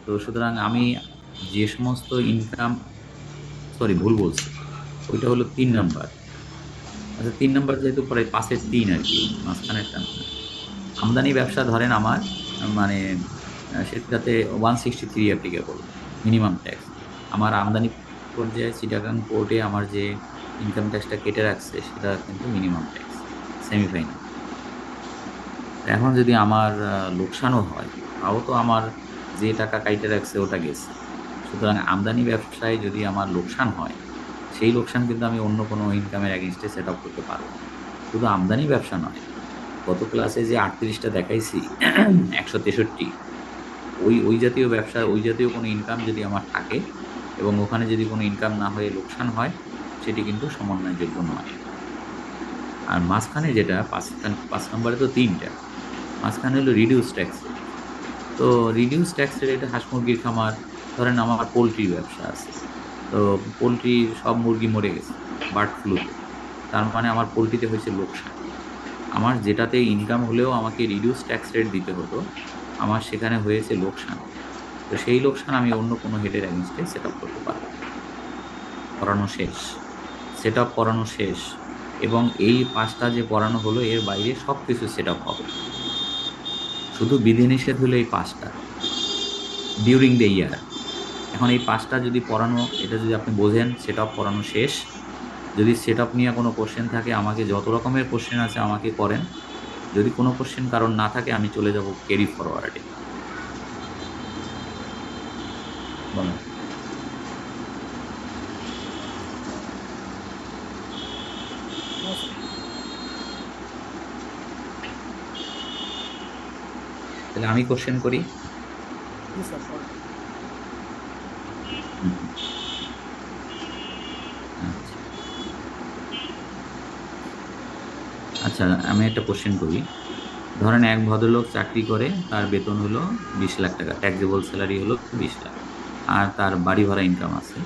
তো সুতরাং আমি যে সমস্ত ইনকাম, সরি ভুল বলছি, ওইটা হলো 3 নাম্বার। আচ্ছা 3 নাম্বার যেহেতু পরে 5-এর 3 আর কি, মাঝখানেরটা না। আমদানি ব্যবসা ধরেন আমার মানে সেটাতে 163 অ্যাপ্লিকেবল মিনিমাম ট্যাক্স। আমার আমদানি পর্যায়ে চিটাগাং পোর্টে আমার যে ইনকাম ট্যাক্সটা কেটে রাখছে সেটা কিন্তু মিনিমাম ট্যাক্স সেমিফাইনাল। এখন যদি আমার লোকসানও হয়, তাও তো আমার যে টাকা কাইটে রাখছে ওটা গেছে। সুতরাং আমদানি ব্যবসায় যদি আমার লোকসান হয়, সেই লোকসান কিন্তু আমি অন্য কোনো ইনকামের এগেনস্টে সেট আপ করতে পারবো না। শুধু আমদানি ব্যবসা নয়, গত ক্লাসে যে 38টা দেখাইছি, 163, ওই ওই জাতীয় ব্যবসা, ওই জাতীয় কোনো ইনকাম যদি আমার থাকে এবং ওখানে যদি কোনো ইনকাম না হয়ে লোকসান হয়, সেটি কিন্তু সমন্বয়যোগ্য নয়। আর মাঝখানে যেটা 5 নম্বরে তো 3টা, মাঝখানে হলো রিডিউস ট্যাক্স। তো রিডিউস ট্যাক্স রেট হাঁস মুরগির খামার, ধরেন আমার পোলট্রির ব্যবসা আছে, তো পোলট্রি সব মুরগি মরে গেছে বার্ড ফ্লুতে, তার মানে আমার পোলট্রিতে হয়েছে লোকসান। আমার যেটাতে ইনকাম হলেও আমাকে রিডিউস ট্যাক্স রেট দিতে হতো, আমার সেখানে হয়েছে লোকসান। তো সেই লোকসান আমি অন্য কোনো হেডের অ্যাগেনস্টে সেট আপ করতে পারবো। করানো শেষ, সেট আপ করানো শেষ। এবং এই 5টা যে পড়ানো হলো এর বাইরে সব কিছু সেট আপ হবে, শুধু বিধিনিষেধ হলো এই 5টা ডিউরিং দ্য ইয়ার। এখন এই 5টা যদি পড়ানো, এটা যদি আপনি বোঝেন সেট আপ পড়ানো শেষ। যদি সেট আপ নিয়ে কোনো কোশ্চেন থাকে, আমাকে যত রকমের কোশ্চেন আছে আমাকে করেন। যদি কোনো কোশ্চেন কারণ না থাকে, আমি চলে যাব ক্যারি ফরওয়ার্ডে। বলেন। No sir. তাহলে আমি কোশ্চেন করি। জি স্যার করেন। হুম, আচ্ছা আচ্ছা, আমি একটা কোশ্চেন করি। ধরেন এক ভদ্রলোক চাকরি করে, তার বেতন হলো 20 লাখ টাকা, ট্যাক্সেবল স্যালারি হলো 20 লাখ, আর তার বাড়ি ভাড়া ইনকাম আছে,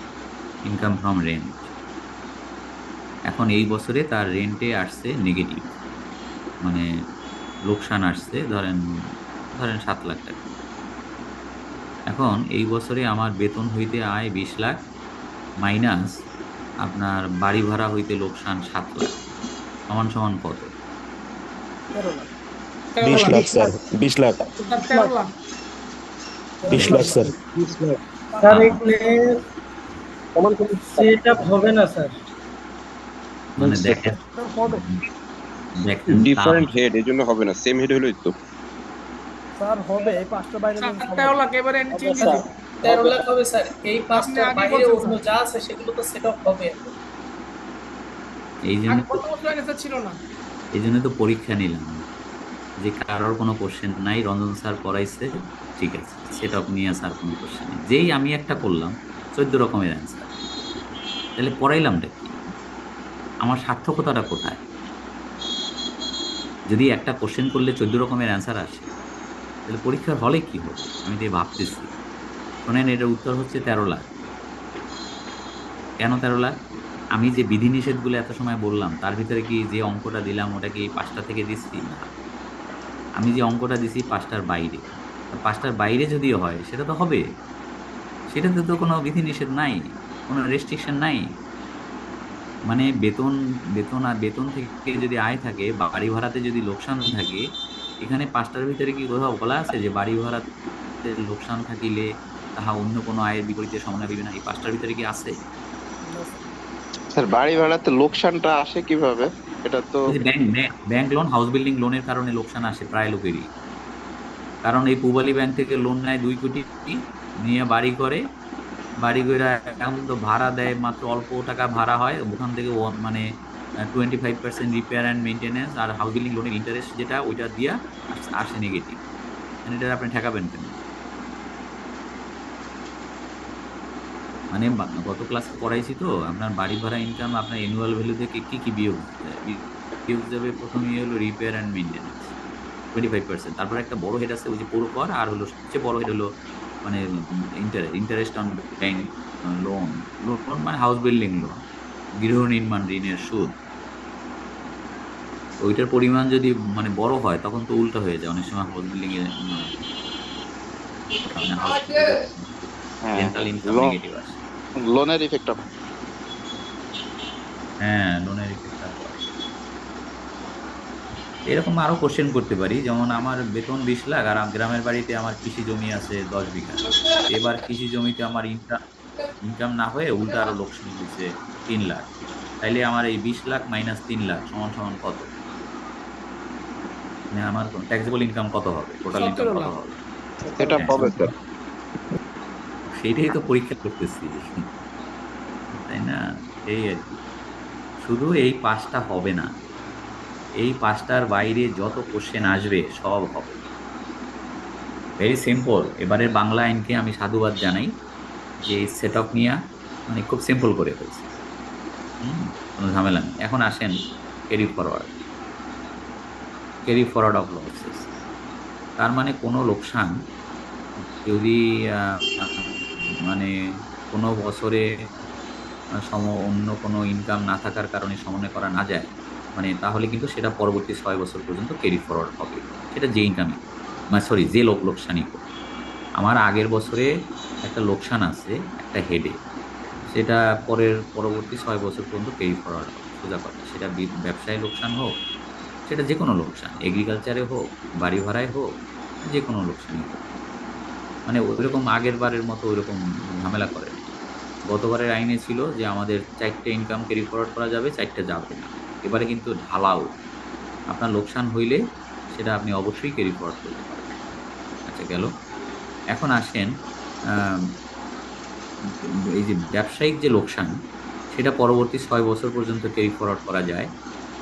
ইনকাম ফ্রম রেন্ট। এখন এই বছরে তার রেন্টে আসছে নেগেটিভ, মানে লোকসান আসছে, ধরেন ধরেন 7 লাখ টাকা। এখন এই বছরে আমার বেতন হইতে আয় 20 লাখ, মাইনাস আপনার বাড়ি ভাড়া হইতে লোকসান 7 লাখ, সমান সমান কত? 13 lakh. 20 lakh sir, 20 lakh, 13 lakh. 20 lakh sir. 20 lakh. Sir হ্যাঁ, এখানে সেট আপ হবে না স্যার। মানে দেখেন, স্যার হবে। দেখেন ডিফারেন্ট হেড, এই জন্য হবে না, সেম হেড হলেই তো। স্যার হবে, এই 5টা বাইরে স্যার হবে। 13 লাখ এবারে চেঞ্জ স্যার দিন। 13 লাখ হবে স্যার। এই আপনি পাঁচটার আগে বাইরে বলছেন অন্য স্যার, যা আছে সেগুলো তো সেট আপ হবে। এই জন্য আগে তো, কত বছর আগে স্যার ছিল না। এই জন্য তো পরীক্ষা নিলাম, যে কারোর কোনো কোশ্চেন নাই, রঞ্জন স্যার পড়াইছে, ঠিক আছে, সেটা নিয়ে স্যার কোনো কোশ্চেন নেই। যেই আমি একটা করলাম 14 রকমের অ্যান্সার, তাহলে পড়াইলামটা কি? আমার সার্থকতাটা কোথায়? যদি একটা কোশ্চেন করলে 14 রকমের অ্যান্সার আসে, তাহলে পরীক্ষার হলে কি হবে? আমি তো ভাবতেছি। শোনেন, এটার উত্তর হচ্ছে 13 লাখ। কেন 13 লাখ? আমি যে বিধিনিষেধগুলো এত সময় বললাম, তার ভিতরে কি যে অঙ্কটা দিলাম ওটা কি 5টা থেকে দিচ্ছি না? আমি যে অঙ্কটা দিছি 5টার বাইরে। 5টার বাইরে যদিও হয় সেটা তো হবে, সেটাতে তো কোনো বিধিনিষেধ নাই, কোনো রেস্ট্রিকশন নাই। মানে বেতন, বেতন আর বেতন থেকে যদি আয় থাকে, বাড়ি ভাড়াতে যদি লোকসান থাকে, এখানে 5টার ভিতরে কি কোথাও বলা আছে যে বাড়ি ভাড়াতে লোকসান থাকিলে তাহা অন্য কোনো আয়ের বিপরীতে সমন্বয় হইবে না? এই 5টার ভিতরে কি আছে? না স্যার। স্যার বাড়ি ভাড়াতে লোকসানটা আসে কিভাবে? এটা তো ওই যে ব্যাংক লোন, হাউস বিল্ডিং লোনের কারণে লোকসান আসে প্রায় লোকেরই। কারণ এই পূবালী ব্যাংক থেকে লোন নেয় 2 কোটি, নিয়ে বাড়ি করে, বাড়ি করে এখন তো ভাড়া দেয় মাত্র অল্প টাকা ভাড়া হয়, ওখান থেকে মানে 25% রিপেয়ার অ্যান্ড মেনটেনেন্স আর হাউস বিল্ডিং লোনের ইন্টারেস্ট যেটা, ওইটা দিয়া আসে নেগেটিভ। এটা আপনি ঠেকাবেন কেন? মানে গত ক্লাসে পড়াইছি তো, আপনার বাড়ি ভাড়া ইনকাম আপনার অ্যানুয়াল ভ্যালু থেকে কি কি বিয়োগ যায়? বিয়োগ যাবে প্রথমেই হলো রিপেয়ার অ্যান্ড মেনটেনেন্স 25%, তারপর একটা বড় হেড আছে ওই যে পৌর কর, আর হলো সবচেয়ে বড় হেড হলো মানে interest on bank loan. Loan মানে হাউস বিল্ডিং লোন, গৃহ নির্মাণ ঋণের সুদ। ওইটার পরিমাণ যদি মানে বড় হয়, তখন তো উল্টো হয়ে যায় অনেক সময় হাউস বিল্ডিং এ। মানে হাউস হ্যাঁ রেন্টাল ইনকাম লোন নেগেটিভ আসে। লোনের ইফেক্টটা হ্যাঁ, লোনের ইফেক্টটা পড়ে। এরকম আরো কোশ্চেন করতে পারি, যেমন আমার বেতন 20 লাখ আর গ্রামের বাড়িতে আমার কৃষি জমি আছে 10 বিঘা। এবার কৃষি জমিতে আমার ইনকাম ইনকাম না হয়ে উল্টা আরো লোকসান হয়েছে 3 লাখ। তাইলে আমার এই 20 লাখ মাইনাস 3 লাখ সমান সমান কত? মানে আমার ট্যাক্সেবল ইনকাম কত হবে, টোটাল ইনকাম 17 কত লাখ। হবে? এটা হ্যাঁ, হবে স্যার। সেইটাই তো পরীক্ষা করতেছি, তাই না? এই আর কি। শুধু এই পাঁচটা হবে না, এই পাঁচটার বাইরে যত কোশ্চেন আসবে সব হবে। Very simple. এবারে বাংলা আইনকে আমি সাধুবাদ জানাই যে এই সেট আপ নিয়ে মানে খুব সিম্পল করে ফেলছে। কোনো ঝামেলা নেই। এখন আসেন carry forward, carry forward of losses. তার মানে কোনো লোকসান যদি মানে কোনো বছরে অন্য কোনো ইনকাম না থাকার কারণে সমন্বয় করা না যায়, মানে তাহলে কিন্তু সেটা পরবর্তী 6 বছর পর্যন্ত ক্যারি ফরওয়ার্ড হবে। সেটা যে ইনকামই, মানে সরি, যে লোকসানই হোক। আমার আগের বছরে একটা লোকসান আছে একটা হেডে, সেটা পরবর্তী 6 বছর পর্যন্ত ক্যারি ফরওয়ার্ড হবে। সোজা কথা, সেটা ব্যবসায় লোকসান হোক, সেটা যে কোনো লোকসান, এগ্রিকালচারে হোক, বাড়ি ভাড়ায় হোক, যে কোনো লোকসানই হোক। মানে ওইরকম আগের বারের মতো ওইরকম ঝামেলা করে নাই। গতবারের আইনে ছিল যে আমাদের 4টে ইনকাম ক্যারি ফরওয়ার্ড করা যাবে, 4টে যাবে না। এবারে কিন্তু ঢালাও, আপনার লোকসান হইলে সেটা আপনি অবশ্যই ক্যারি ফরওয়ার্ড করতে পারবেন। আচ্ছা, গেল। এখন আসেন আম, এই যে ব্যবসায়িক যে লোকসান, সেটা পরবর্তী 6 বছর পর্যন্ত ক্যারি ফরওয়ার্ড করা যায়।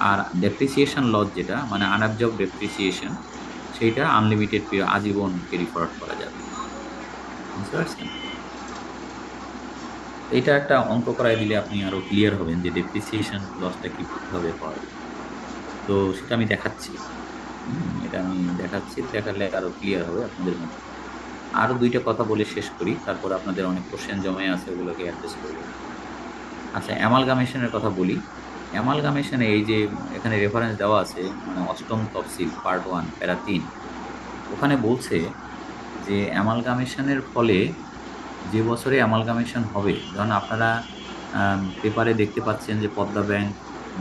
আর ডেপ্রিসিয়েশন লস যেটা, মানে আনঅ্যাবজর্ব ডেপ্রিসিয়েশন, সেইটা আনলিমিটেড আজীবন ক্যারি ফরওয়ার্ড করা যাবে। বুঝতে পারছেন? এটা একটা অঙ্ক করায় দিলে আপনি আরো ক্লিয়ার হবেন যে ডেপ্রিসিয়েশন লসটা কিভাবে হয়। তো সেটা আমি দেখাচ্ছি। এটা আমি দেখাচ্ছি, দেখালে আরো ক্লিয়ার হবে আপনাদের মধ্যে। আরো 2টা কথা বলে শেষ করি, তারপর আপনাদের অনেক কোশ্চেন জমে আছে, ওগুলোকে অ্যাড্রেস করবো। আচ্ছা, অ্যামালগামেশনের কথা বলি। অ্যামালগামেশনে এই যে এখানে রেফারেন্স দেওয়া আছে, মানে 8ম তফসিল পার্ট 1 প্যারা 3, ওখানে বলছে যে অ্যামালগামেশনের ফলে যে বছরে অ্যামালগামেশন হবে, ধরুন আপনারা পেপারে দেখতে পাচ্ছেন যে পদ্মা ব্যাংক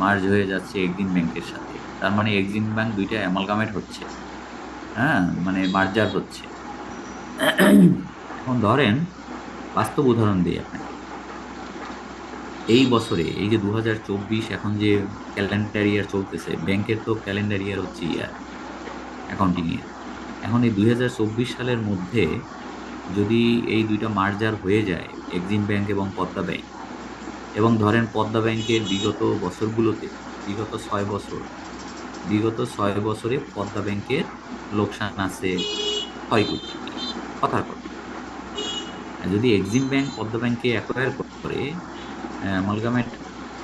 মার্জ হয়ে যাচ্ছে এক্সিম ব্যাংকের সাথে, তার মানে এক্সিম ব্যাংক দুইটা অ্যামালগামেট হচ্ছে, হ্যাঁ, মানে মার্জার হচ্ছে। এখন ধরেন বাস্তব উদাহরণ দিই আপনাকে। এই বছরে এই যে 2024, এখন যে ক্যালেন্ডার ইয়ার চলতেছে, ব্যাংকের তো ক্যালেন্ডার ইয়ার হচ্ছে ইয়ার অ্যাকাউন্টিং ইয়ার। এখন এই 2024 সালের মধ্যে যদি এই দুইটা মার্জার হয়ে যায়, এক্সিম ব্যাংক এবং পদ্মা ব্যাংক, এবং ধরেন পদ্মা ব্যাংকের বিগত বছরগুলোতে, বিগত 6 বছর, বিগত 6 বছরে পদ্মা ব্যাংকের লোকসান আছে 6 কোটি, কথার কথা। আর যদি এক্সিম ব্যাংক পদ্মা ব্যাংকে অ্যাকোয়ার করে অ্যামালগামেট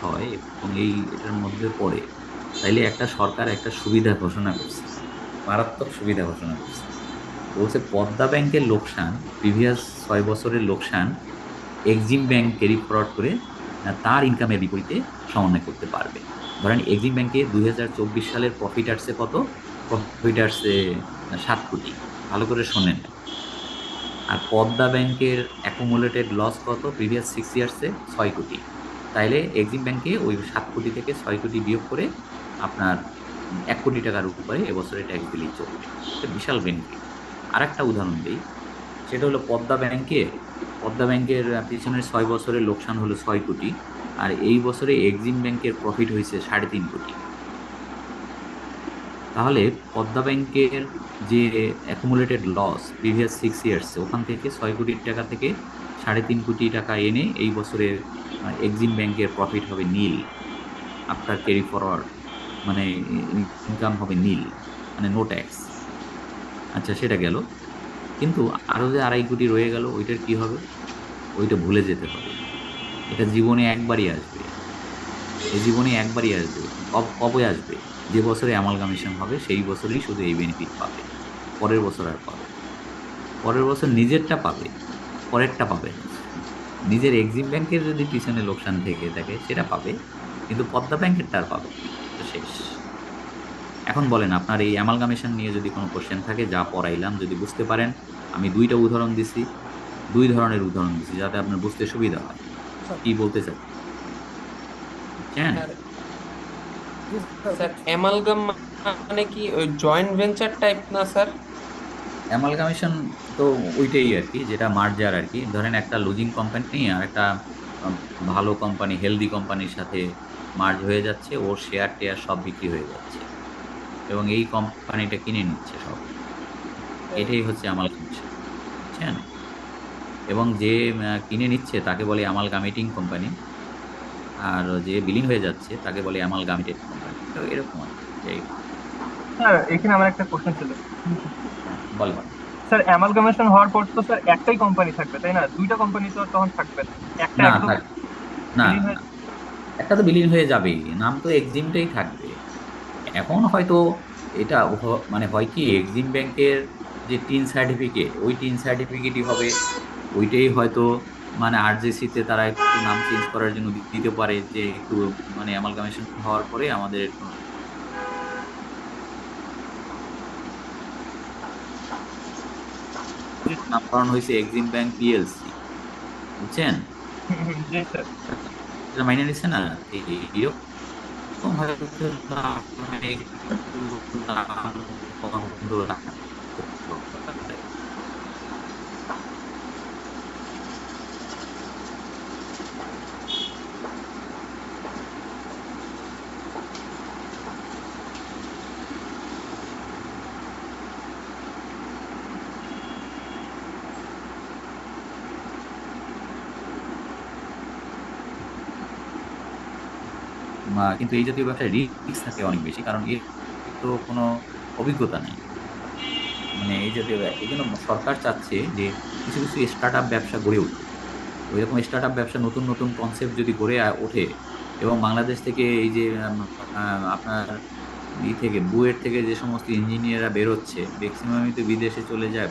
হয় এবং এটার মধ্যে পড়ে, তাইলে একটা সরকার একটা সুবিধা ঘোষণা করছে, মারাত্মক সুবিধা ঘোষণা করছে। বলছে পদ্মা ব্যাংকের লোকসান, প্রিভিয়াস 6 বছরের লোকসান এক্সিম ব্যাংক ক্যারি ফরওয়ার্ড করে তার ইনকামের বিপরীতে সমন্বয় করতে পারবে। ধরেন এক্সিম ব্যাংকে 2024 সালের প্রফিট আসছে কত? প্রফিট আসছে 7 কোটি। ভালো করে শোনেন। আর পদ্মা ব্যাংকের অ্যাকুমুলেটেড লস কত প্রিভিয়াস 6 ইয়ার্সে? 6 কোটি। তাইলে এক্সিম ব্যাংকে ওই 7 কোটি থেকে 6 কোটি বিয়োগ করে আপনার 1 কোটি টাকার উপরে এবছরে ট্যাক্স দিলেই চলবে। এটা বিশাল বেনিফিট। আর একটা উদাহরণ দিই, সেটা হলো পদ্মা ব্যাংকের পিছনের 6 বছরের লোকসান হলো 6 কোটি, আর এই বছরে এক্সিম ব্যাংকের প্রফিট হয়েছে 3.5 কোটি। তাহলে পদ্মা ব্যাংকের যে অ্যাকুমুলেটেড লস প্রিভিয়াস 6 ইয়ার্সে, ওখান থেকে 6 কোটি টাকা থেকে 3.5 কোটি টাকা এনে এই বছরের এক্সিম ব্যাংকের প্রফিট হবে নীল, আফটার ক্যারি ফরওয়ার্ড, মানে ইনকাম হবে নীল, মানে নো ট্যাক্স। আচ্ছা, সেটা গেল। কিন্তু আরও যে 2.5 কোটি রয়ে গেল, ওইটার কি হবে? ওইটা ভুলে যেতে হবে। এটা জীবনে একবারই আসবে, এই জীবনে একবারই আসবে। কবে আসবে? যে বছরে অ্যামালগামেশন হবে সেই বছরেই শুধু এই বেনিফিট পাবে, পরের বছর আর পাবে। পরের বছর নিজেরটা পাবে, পরেরটা পাবে না। নিজের এক্সিম ব্যাংকের যদি পিছনে লোকসান থেকে থাকে সেটা পাবে, কিন্তু পদ্মা ব্যাংকেরটা আর পাবে না। তো শেষ। এখন বলেন, আপনার এই অ্যামালগামেশন নিয়ে যদি কোনো কোশ্চেন থাকে, যা পড়াইলাম যদি বুঝতে পারেন, আমি দুইটা উদাহরণ দিছি, দুই ধরনের উদাহরণ দিছি যাতে আপনার বুঝতে সুবিধা হয় কি বলতে চাই, বুঝছেন? জি স্যার স্যার অ্যামালগাম মানে কি ওই জয়েন্ট ভেঞ্চার টাইপ না স্যার? অ্যামালগামেশন তো ওইটাই আর কি, যেটা মার্জার আর কি। ধরেন একটা লুজিং কোম্পানি আর একটা আহ, ভালো কোম্পানি, হেলদি কোম্পানির সাথে মার্জ হয়ে যাচ্ছে, ওর শেয়ার টেয়ার সব বিক্রি হয়ে যাচ্ছে এবং এই কোম্পানিটা কিনে নিচ্ছে সব। এটাই হচ্ছে অ্যামালগামেশন, বুঝছেন? এবং যে কিনে নিচ্ছে তাকে বলে অ্যামালগামেটিং কোম্পানি, আর যে বিলীন হয়ে যাচ্ছে তাকে বলে অ্যামালগামেটেড কোম্পানি। তো এরকম আর কি। স্যার এখানে আমার একটা কোশ্চেন ছিল। বলেন। স্যার অ্যামালগামেশন হওয়ার পর তো স্যার একটাই কোম্পানি থাকবে তাই না? দুইটা কোম্পানি তো আর তখন থাকবে না, একটা না একদম থাক, না বিলীন হয়ে। একটা তো বিলীন হয়ে যাবেই, নাম তো এক্সিমটাই থাকবে। এখন হয়তো এটা মানে হয় কি, এক্সিম ব্যাংকের যে টিন সার্টিফিকেট, ওই টিন সার্টিফিকেটই হবে, ওইটাই হয়তো মানে আরজেসিতে তারা একটু নাম চেঞ্জ করার জন্য দিতে পারে, যে একটু মানে অ্যামালগামেশন হওয়ার পরে আমাদের একটু নামকরণ হয়েছে এক্সিম ব্যাংক পিএলসি, বুঝছেন? জি স্যার। এটা মাইনে নিচ্ছে না, এরকম হয়তো মানে একটু নাম বন্ধ রাখা। কিন্তু এই জাতীয় ব্যবসায় রিস্ক থাকে অনেক বেশি, কারণ এর তো কোনো অভিজ্ঞতা নেই। মানে এই জাতীয় এই জন্য সরকার চাচ্ছে যে কিছু কিছু স্টার্ট আপ ব্যবসা গড়ে উঠুক। ওইরকম স্টার্ট আপ ব্যবসা নতুন নতুন কনসেপ্ট যদি গড়ে ওঠে, এবং বাংলাদেশ থেকে এই যে আপনার থেকে বুয়েট থেকে যে সমস্ত ইঞ্জিনিয়াররা বেরোচ্ছে ম্যাক্সিমামই তো বিদেশে চলে যায়,